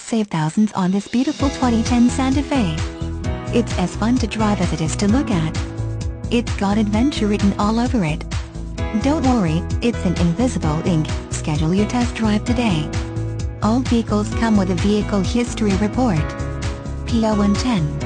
Save thousands on this beautiful 2010 Santa Fe. It's as fun to drive as it is to look at. It's got adventure written all over it. Don't worry, it's an invisible ink. Schedule your test drive today. All vehicles come with a vehicle history report. PO110.